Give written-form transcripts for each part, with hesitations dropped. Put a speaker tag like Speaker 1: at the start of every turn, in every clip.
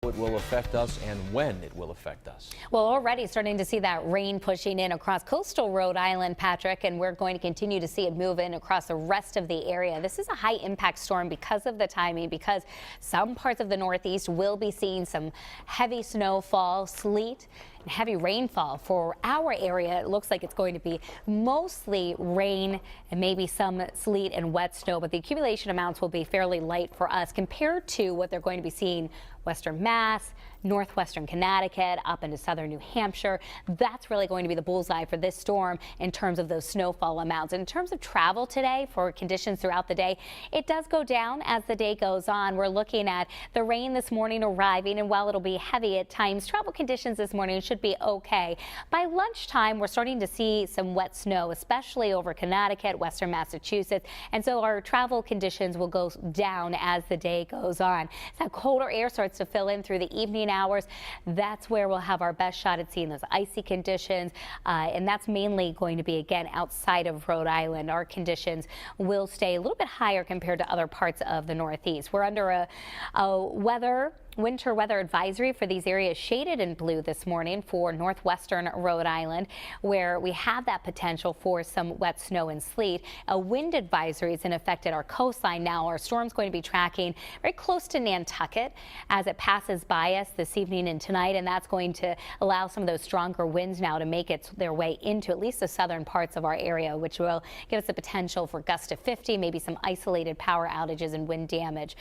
Speaker 1: it will affect us and when it will affect us.
Speaker 2: Well, already starting to see that rain pushing in across coastal Rhode Island, Patrick, and we're going to continue to see it move in across the rest of the area. This is a high impact storm because of the timing, because some parts of the Northeast will be seeing some heavy snowfall, sleet, and heavy rainfall. For our area, it looks like it's going to be mostly rain and maybe some sleet and wet snow, but the accumulation amounts will be fairly light for us compared to what they're going to be seeing western Mass, northwestern Connecticut, up into southern New Hampshire. That's really going to be the bullseye for this storm in terms of those snowfall amounts. In terms of travel today for conditions throughout the day, it does go down as the day goes on. We're looking at the rain this morning arriving, and while it'll be heavy at times, travel conditions this morning should be okay. By lunchtime, we're starting to see some wet snow, especially over Connecticut, western Massachusetts, and so our travel conditions will go down as the day goes on. That colder air starts to fill in through the evening hours. That's where we'll have our best shot at seeing those icy conditions, and that's mainly going to be, again, outside of Rhode Island. Our conditions will stay a little bit higher compared to other parts of the Northeast. We're under a winter weather advisory for these areas shaded in blue this morning for northwestern Rhode Island, where we have that potential for some wet snow and sleet. A wind advisory is in effect at our coastline now. Our storm's going to be tracking very close to Nantucket as it passes by us this evening and tonight, and that's going to allow some of those stronger winds now to make their way into at least the southern parts of our area, which will give us the potential for gusts to 50, maybe some isolated power outages and wind damage.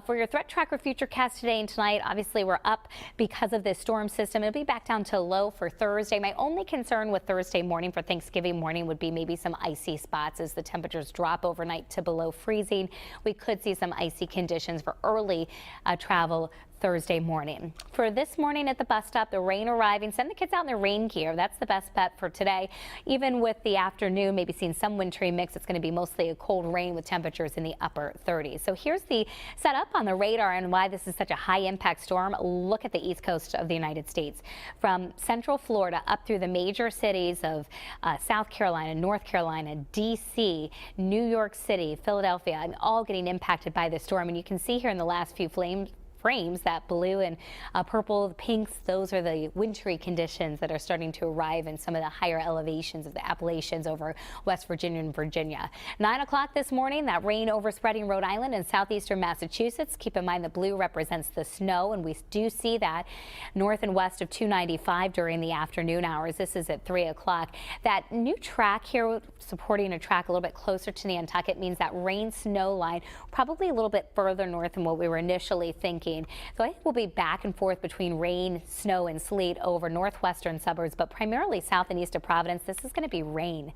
Speaker 2: For your threat tracker Futurecast today and tonight, obviously we're up because of this storm system. It'll be back down to low for Thursday. My only concern with Thursday morning for Thanksgiving morning would be maybe some icy spots as the temperatures drop overnight to below freezing. We could see some icy conditions for early travel Thursday morning. For this morning at the bus stop, the rain arriving. Send the kids out in their rain gear. That's the best bet for today. Even with the afternoon, maybe seeing some wintry mix, it's going to be mostly a cold rain with temperatures in the upper 30s. So here's the setup on the radar and why this is such a high impact storm. Look at the east coast of the United States. From central Florida up through the major cities of South Carolina, North Carolina, D.C., New York City, Philadelphia, and all getting impacted by this storm. And you can see here in the last few frames, that blue and purple, the pinks, those are the wintry conditions that are starting to arrive in some of the higher elevations of the Appalachians over West Virginia and Virginia. 9 o'clock this morning, that rain overspreading Rhode Island and southeastern Massachusetts. Keep in mind the blue represents the snow, and we do see that north and west of 295 during the afternoon hours. This is at 3 o'clock. That new track here, supporting a track a little bit closer to Nantucket, means that rain snow line probably a little bit further north than what we were initially thinking. So I think we'll be back and forth between rain, snow, and sleet over northwestern suburbs, but primarily south and east of Providence. This is going to be rain.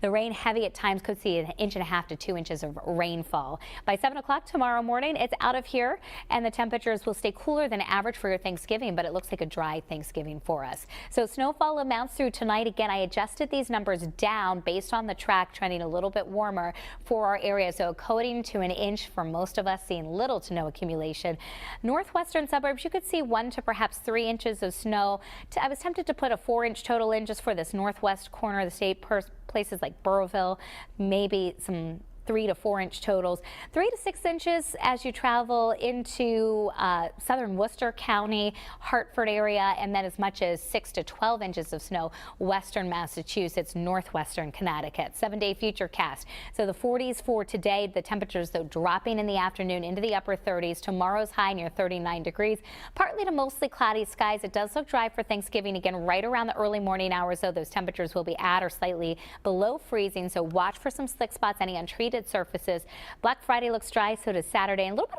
Speaker 2: The rain heavy at times, could see 1.5 inches to 2 inches of rainfall. By 7 o'clock tomorrow morning, it's out of here, and the temperatures will stay cooler than average for your Thanksgiving, but it looks like a dry Thanksgiving for us. So snowfall amounts through tonight. Again, I adjusted these numbers down based on the track trending a little bit warmer for our area. So coating to 1 inch for most of us, seeing little to no accumulation. Northwestern suburbs, you could see 1 to perhaps 3 inches of snow. I was tempted to put a 4-inch total in just for this northwest corner of the state, places like Burrillville, maybe some 3 to 4 inch totals. 3 to 6 inches as you travel into southern Worcester County, Hartford area, and then as much as 6 to 12 inches of snow western Massachusetts, northwestern Connecticut. 7-day Futurecast. So the 40s for today. The temperatures, though, dropping in the afternoon into the upper 30s. Tomorrow's high near 39 degrees. Partly to mostly cloudy skies. It does look dry for Thanksgiving again right around the early morning hours, though those temperatures will be at or slightly below freezing. So watch for some slick spots, any untreated surfaces. Black Friday looks dry, so does Saturday, and a little bit